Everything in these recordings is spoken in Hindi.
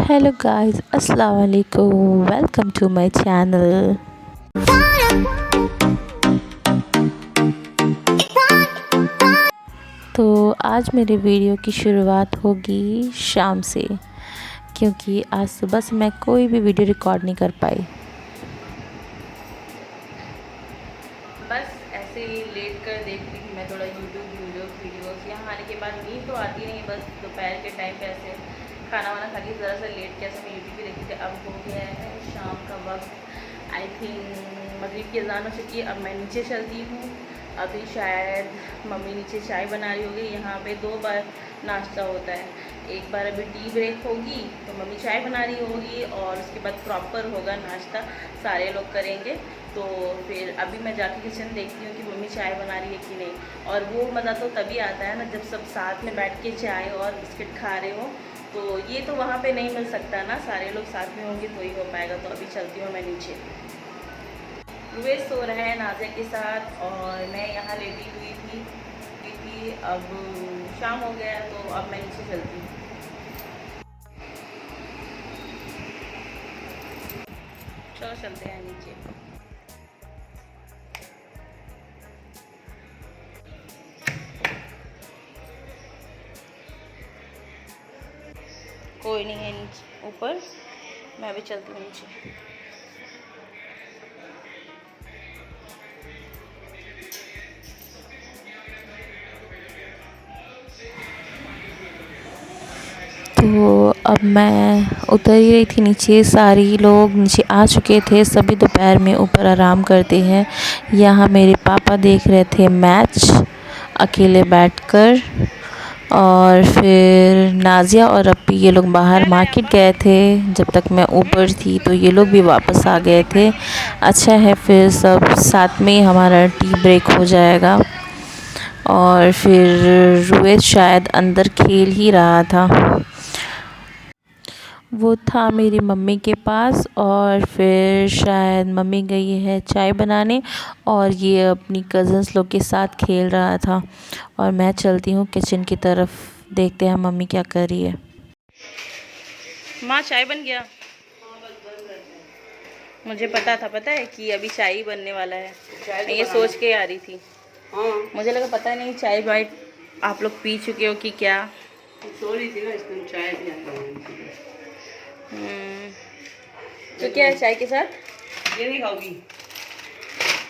हेलो गाइस, अस्सलाम वालेकुम। Welcome to my channel. तो आज मेरे वीडियो की शुरुआत होगी शाम से, क्योंकि आज सुबह से मैं कोई भी वीडियो रिकॉर्ड नहीं कर पाई। बस ऐसे ही लेट कर देखती थी मैं थोड़ा यूट्यूब वीडियोस। यहाँ आने के बाद नींद तो आती नहीं, बस दोपहर के टाइम पे ऐसे खाना वाना खा के ज़रा सा लेट के ऐसे मैं यूट्यूब भी देखती थी। अब हो गया है शाम का वक्त, आई थिंक मगरिब की अज़ान हो चुकी है। अब मैं नीचे चलती हूँ। अभी शायद मम्मी नीचे चाय बना रही होगी। यहाँ पे 2 बार नाश्ता होता है, एक बार अभी टी ब्रेक होगी तो मम्मी चाय बना रही होगी, और उसके बाद प्रॉपर होगा नाश्ता, सारे लोग करेंगे। तो फिर अभी मैं जाके किचन देखती हूँ कि मम्मी चाय बना रही है कि नहीं। और वो मज़ा तो तभी आता है ना जब सब साथ में बैठ के चाय और बिस्किट खा रहे हो। तो ये तो वहाँ पे नहीं मिल सकता ना, सारे लोग साथ में होंगे तो ही हो पाएगा। तो अभी चलती हूँ मैं नीचे। रुए सो रहे हैं नाज़िया के साथ और मैं यहाँ लेटी हुई थी। अब शाम हो गया तो अब मैं नीचे चलती हूँ। चलो चलते हैं नीचे। कोई नहीं है नीचे ऊपर, मैं अभी चलती हूँ नीचे। तो अब मैं उतर ही रही थी नीचे। सारी लोग नीचे आ चुके थे, सभी दोपहर में ऊपर आराम करते हैं। यहाँ मेरे पापा देख रहे थे मैच अकेले बैठकर, और फिर नाज़िया और अप्पी ये लोग बाहर मार्केट गए थे। जब तक मैं ऊपर थी तो ये लोग भी वापस आ गए थे। अच्छा है, फिर सब साथ में हमारा टी ब्रेक हो जाएगा। और फिर रुए शायद अंदर खेल ही रहा था, वो था मेरी मम्मी के पास। और फिर शायद मम्मी गई है चाय बनाने और ये अपनी कज़न्स लोग के साथ खेल रहा था। और मैं चलती हूँ किचन की तरफ, देखते हैं मम्मी क्या कर रही है। माँ चाय बन गया? मुझे पता था, पता है कि अभी चाय ही बनने वाला है। मैं ये सोच के आ रही थी। मुझे लगा पता नहीं चाय वाय आप लोग पी चुके हो कि क्या। सो रही थी ना, इसमें चाय भी तो क्या है चाय के साथ? ये नहीं खाओगी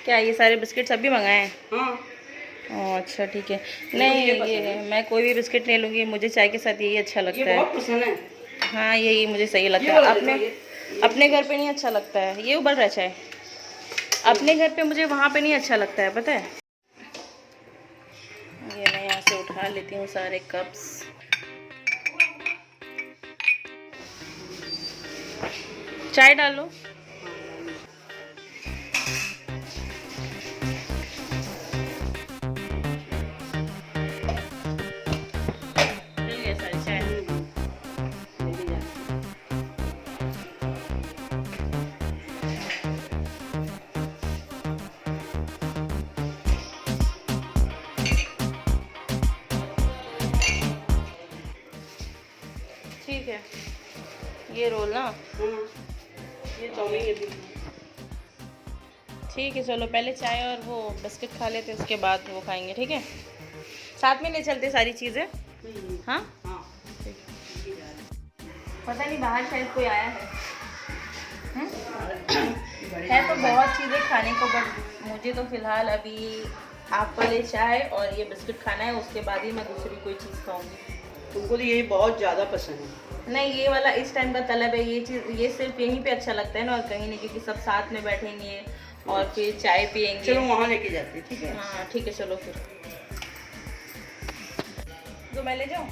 क्या ये सारे बिस्किट सब भी मंगाए हैं? हाँ। अच्छा ठीक है। नहीं ये मैं कोई भी बिस्किट नहीं लूँगी, मुझे चाय के साथ यही अच्छा लगता है। ये बहुत पसंद है। हाँ यही मुझे सही लगता है। अपने घर पे नहीं अच्छा लगता है, ये उबल रहा चाय। अपने घर पे मुझे वहाँ पे नहीं अच्छा लगता है, पता है। ये मैं यहाँ से उठा लेती हूँ सारे कप्स। चाय डालो। ठीक है, ये रोल ना। ये चाउमीन। ठीक है चलो, पहले चाय और वो बिस्किट खा लेते, उसके बाद वो खाएंगे, ठीक है। साथ में ले चलते सारी चीज़ें। हाँ ठीक है। पता नहीं बाहर शायद कोई आया है। है तो बहुत चीज़ें खाने को, बट मुझे तो फ़िलहाल अभी आप वाले चाय और ये बिस्किट खाना है, उसके बाद ही मैं दूसरी कोई चीज़ खाऊंगी। तुमको तो यही बहुत ज़्यादा पसंद है। नहीं, ये वाला इस टाइम का तलब है, ये चीज़ ये सिर्फ यहीं पे अच्छा लगता है ना, और कहीं नहीं, क्योंकि सब साथ में बैठेंगे और फिर चाय पियेंगे। चलो वहाँ लेके जाते हैं, ठीक है। हाँ ठीक है चलो फिर। तो मैं ले जाऊँ?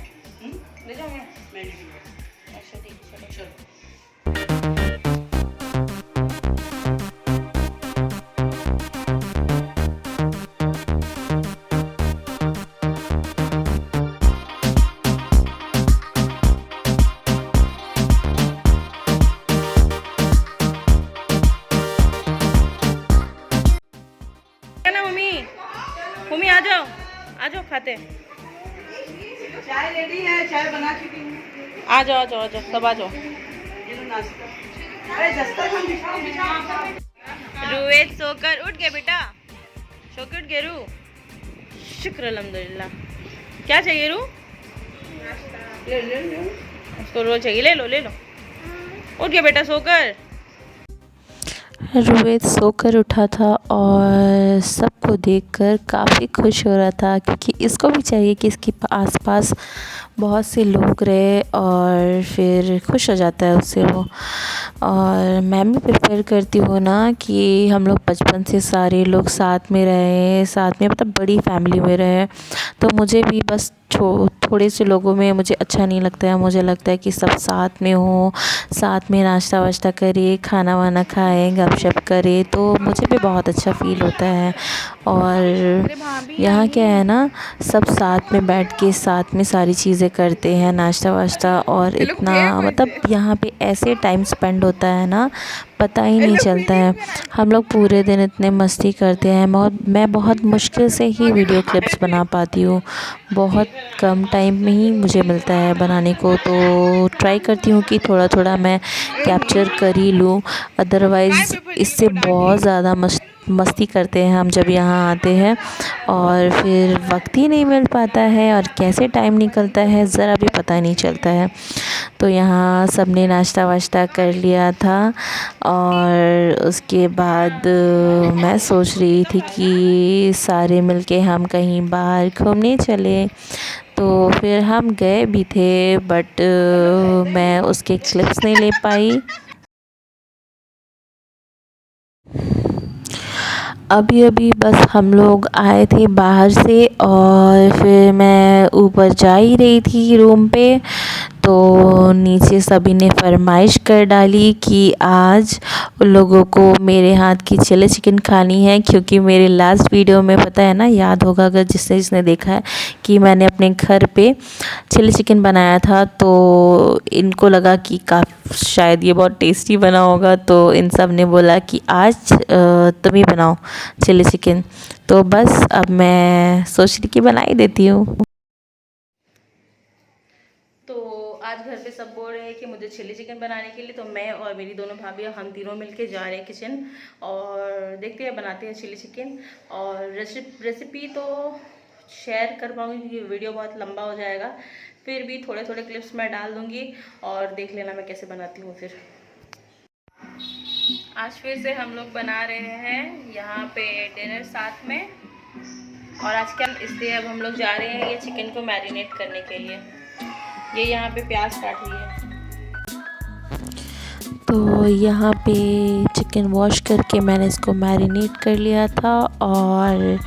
ले जाऊँ मैं? अच्छा ठीक है चलो। मम्मी आ जाओ खाते। चाय रेडी है, चाय बना चुकी हूँ। आ जाओ सब आ जाओ। नाश्ता। अरे दस्तरखान बिछाओ। रुवेद सोकर उठ गए बेटा, सोकर उठ गए रू। शुक्र अल्हम्दुलिल्लाह। क्या चाहिए रू? ले। उसको रोल चाहिए, ले लो ले लो। उठ गया बेटा सोकर। रुवेद सोकर उठा था और सबको देखकर काफ़ी खुश हो रहा था, क्योंकि इसको भी चाहिए कि इसके आसपास बहुत से लोग रहे और फिर खुश हो जाता है उससे वो। और मैं भी प्रेफर करती हूँ ना कि हम लोग बचपन से सारे लोग साथ में रहे, साथ में मतलब बड़ी फैमिली में रहे। तो मुझे भी बस थोड़े से लोगों में मुझे अच्छा नहीं लगता है। मुझे लगता है कि सब साथ में हो, साथ में नाश्ता वाश्ता करें, खाना वाना खाएं, गपशप करें, तो मुझे भी बहुत अच्छा फ़ील होता है। और यहाँ क्या है ना, सब साथ में बैठ के साथ में सारी चीज़ें करते हैं, नाश्ता वाश्ता, और इतना मतलब यहाँ पे ऐसे टाइम स्पेंड होता है ना, पता ही नहीं चलता है। हम लोग पूरे दिन इतने मस्ती करते हैं। मैं बहुत मुश्किल से ही वीडियो क्लिप्स बना पाती हूँ, बहुत कम टाइम में ही मुझे मिलता है बनाने को, तो ट्राई करती हूँ कि थोड़ा थोड़ा मैं कैप्चर कर ही लूँ। अदरवाइज़ इससे बहुत ज़्यादा मस्ती करते हैं हम जब यहाँ आते हैं, और फिर वक्त ही नहीं मिल पाता है और कैसे टाइम निकलता है ज़रा भी पता नहीं चलता है। तो यहाँ सबने नाश्ता वाश्ता कर लिया था और उसके बाद मैं सोच रही थी कि सारे मिलके हम कहीं बाहर घूमने चले। तो फिर हम गए भी थे, बट मैं उसके क्लिप्स नहीं ले पाई। अभी बस हम लोग आए थे बाहर से और फिर मैं ऊपर जा ही रही थी रूम पे, तो नीचे सभी ने फरमाइश कर डाली कि आज उन लोगों को मेरे हाथ की चिली चिकन खानी है। क्योंकि मेरे लास्ट वीडियो में पता है ना, याद होगा अगर जिसने देखा है, कि मैंने अपने घर पे चिली चिकन बनाया था, तो इनको लगा कि शायद ये बहुत टेस्टी बना होगा, तो इन सब ने बोला कि आज तुम ही बनाओ चिली चिकन। तो बस अब मैं सोच रही कि बना ही देती हूँ। तो आज घर पे सब बोल रहे हैं कि मुझे चिली चिकन बनाने के लिए, तो मैं और मेरी दोनों भाभियाँ हम तीनों मिलके जा रहे हैं किचन, और देखते हैं बनाते हैं चिली चिकन। और रेसिपी तो शेयर कर पाऊँगी क्योंकि वीडियो बहुत लंबा हो जाएगा, फिर भी थोड़े थोड़े क्लिप्स मैं डाल दूँगी और देख लेना मैं कैसे बनाती हूँ। फिर आज फिर से हम लोग बना रहे हैं यहाँ पे डिनर साथ में, और आज क्या इसलिए अब हम लोग जा रहे हैं ये चिकन को मैरिनेट करने के लिए। ये यहाँ पे प्याज काट रही है। तो यहाँ पे चिकन वॉश करके मैंने इसको मैरिनेट कर लिया था, और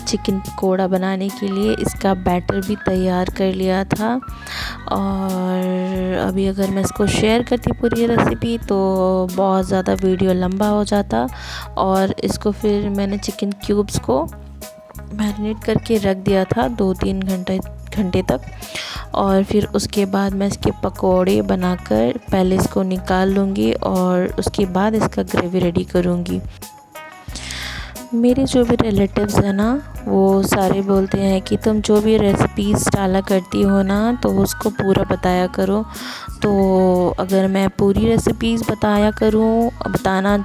चिकन पकोड़ा बनाने के लिए इसका बैटर भी तैयार कर लिया था। और अभी अगर मैं इसको शेयर करती पूरी रेसिपी तो बहुत ज़्यादा वीडियो लंबा हो जाता, और इसको फिर मैंने चिकन क्यूब्स को मैरिनेट करके रख दिया था 2-3 घंटे तक। और फिर उसके बाद मैं इसके पकोड़े बनाकर पहले इसको निकाल लूँगी और उसके बाद इसका ग्रेवी रेडी करूँगी। मेरे जो भी रिलेटिव्स हैं ना, वो सारे बोलते हैं कि तुम जो भी रेसिपीज़ डाला करती हो ना, तो उसको पूरा बताया करो। तो अगर मैं पूरी रेसिपीज़ बताना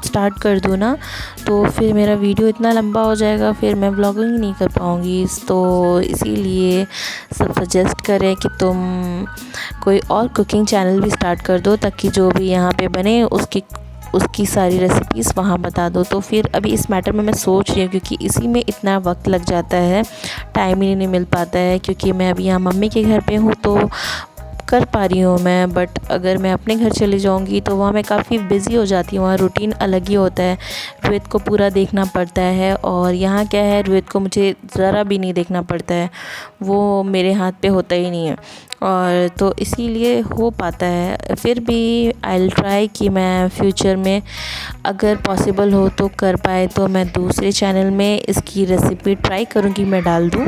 स्टार्ट कर दूँ ना, तो फिर मेरा वीडियो इतना लंबा हो जाएगा, फिर मैं व्लॉगिंग ही नहीं कर पाऊँगी। तो इसीलिए सब सजेस्ट करें कि तुम कोई और कुकिंग चैनल भी स्टार्ट कर दो, ताकि जो भी यहाँ पे बने उसकी सारी रेसिपीज़ वहाँ बता दो। तो फिर अभी इस मैटर में मैं सोच रही हूँ, क्योंकि इसी में इतना वक्त लग जाता है, टाइम ही नहीं मिल पाता है। क्योंकि मैं अभी यहाँ मम्मी के घर पे हूँ तो कर पा रही हूँ मैं, बट अगर मैं अपने घर चली जाऊँगी तो वहाँ मैं काफ़ी बिज़ी हो जाती हूँ। वहाँ रूटीन अलग ही होता है, रोहित को पूरा देखना पड़ता है, और यहाँ क्या है, रोहित को मुझे ज़रा भी नहीं देखना पड़ता है, वो मेरे हाथ पे होता ही नहीं है, और तो इसीलिए हो पाता है। फिर भी आई विल ट्राई कि मैं फ्यूचर में अगर पॉसिबल हो तो कर पाए तो मैं दूसरे चैनल में इसकी रेसिपी ट्राई करूँगी, मैं डाल दूँ।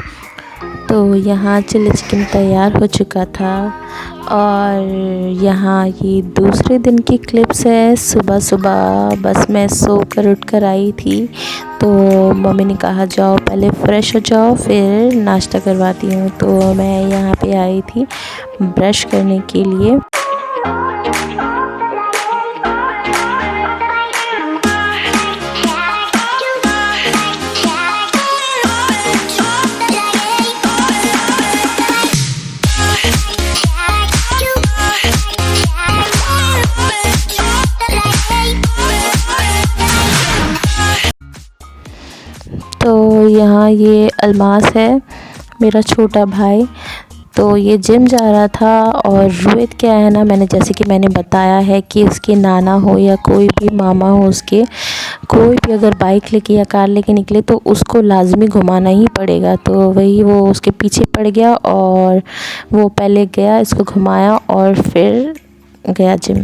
तो यहाँ चिली चिकन तैयार हो चुका था, और यहाँ ये दूसरे दिन की क्लिप्स है। सुबह बस मैं सोकर उठकर आई थी, तो मम्मी ने कहा जाओ पहले फ़्रेश हो जाओ फिर नाश्ता करवाती हूँ। तो मैं यहाँ पे आई थी ब्रश करने के लिए। यहाँ ये अलमास है, मेरा छोटा भाई। तो ये जिम जा रहा था। और रोहित क्या है ना, जैसे कि मैंने बताया है कि उसके नाना हो या कोई भी मामा हो, उसके कोई भी अगर बाइक लेके या कार लेके निकले तो उसको लाज़मी घुमाना ही पड़ेगा। तो वही वो उसके पीछे पड़ गया और वो पहले गया, इसको घुमाया और फिर गया जिम।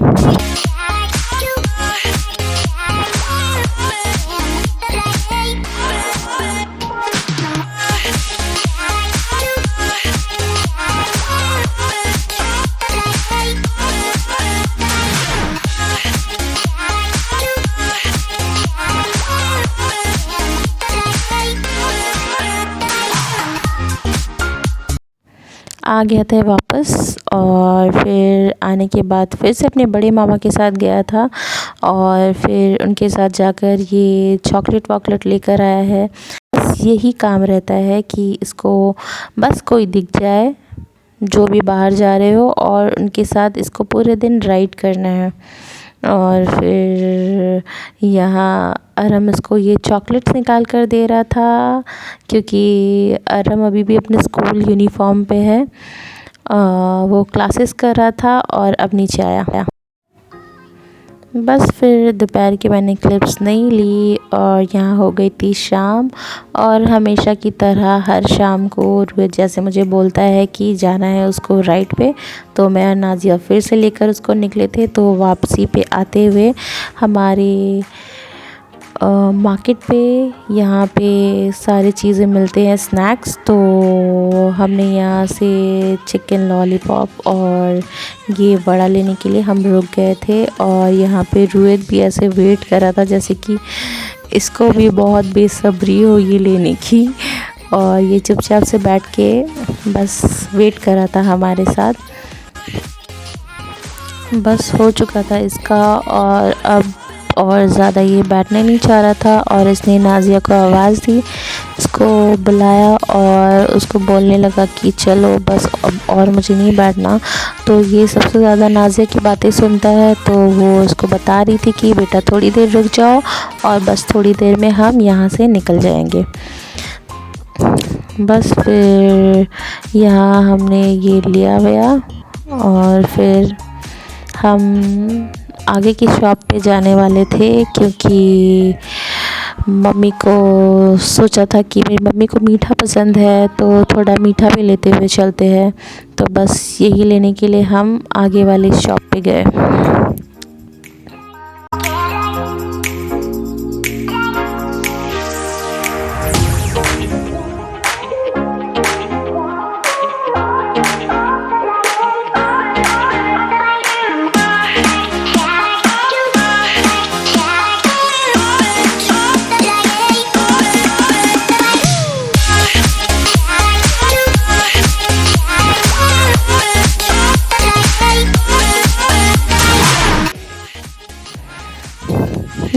आ गया था वापस और फिर आने के बाद फिर से अपने बड़े मामा के साथ गया था और फिर उनके साथ जाकर ये चॉकलेट वॉकलेट लेकर आया है। बस यही काम रहता है कि इसको बस कोई दिख जाए जो भी बाहर जा रहे हो और उनके साथ इसको पूरे दिन राइड करना है। और फिर यहाँ अरम इसको ये चॉकलेट्स निकाल कर दे रहा था क्योंकि अरम अभी भी अपने स्कूल यूनिफॉर्म पे है। वो क्लासेस कर रहा था और अब नीचे आया। बस फिर दोपहर की मैंने क्लिप्स नहीं ली और यहाँ हो गई थी शाम। और हमेशा की तरह हर शाम को रोहित जैसे मुझे बोलता है कि जाना है उसको राइड पे, तो मैं और नाजिया फिर से लेकर उसको निकले थे। तो वापसी पे आते हुए हमारे मार्केट पे यहाँ पे सारी चीज़ें मिलते हैं, स्नैक्स। तो हमने यहाँ से चिकन लॉलीपॉप और ये वड़ा लेने के लिए हम रुक गए थे। और यहाँ पे रोहित भी ऐसे वेट कर रहा था जैसे कि इसको भी बहुत बेसब्री हो ये लेने की। और ये चुपचाप से बैठ के बस वेट कर रहा था हमारे साथ। बस हो चुका था इसका और अब और ज़्यादा ये बैठने नहीं चाह रहा था और इसने नाजिया को आवाज़ दी, इसको बुलाया और उसको बोलने लगा कि चलो बस अब और मुझे नहीं बैठना। तो ये सबसे ज़्यादा नाजिया की बातें सुनता है। तो वो उसको बता रही थी कि बेटा थोड़ी देर रुक जाओ और बस थोड़ी देर में हम यहाँ से निकल जाएंगे। बस फिर यहाँ हमने ये लिया गया और फिर हम आगे की शॉप पे जाने वाले थे क्योंकि मम्मी को सोचा था कि मेरी मम्मी को मीठा पसंद है तो थोड़ा मीठा भी लेते हुए चलते हैं। तो बस यही लेने के लिए हम आगे वाली शॉप पे गए।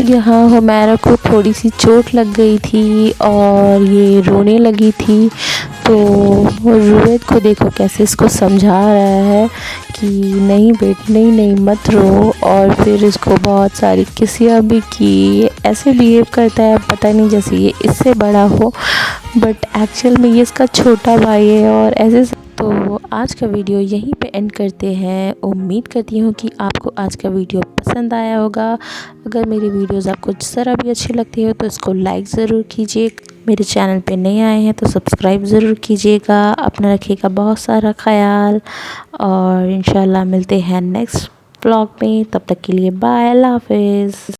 यहाँ हुमैरा को थोड़ी सी चोट लग गई थी और ये रोने लगी थी। तो रोहित को देखो कैसे इसको समझा रहा है कि नहीं बेटी नहीं मत रो। और फिर इसको बहुत सारी किस्सियाँ भी की। ऐसे बिहेव करता है पता नहीं जैसे ये इससे बड़ा हो, बट एक्चुअल में ये इसका छोटा भाई है। और ऐसे तो आज का वीडियो यहीं पे एंड करते हैं। उम्मीद करती हूँ कि आपको आज का वीडियो पसंद आया होगा। अगर मेरी वीडियोस आपको ज़रा भी अच्छी लगती हो तो इसको लाइक ज़रूर कीजिए। मेरे चैनल पे नए आए हैं तो सब्सक्राइब ज़रूर कीजिएगा। अपना रखिएगा बहुत सारा ख्याल और इंशाल्लाह मिलते हैं नेक्स्ट व्लॉग में। तब तक के लिए बाय, अल्लाह हाफिज़।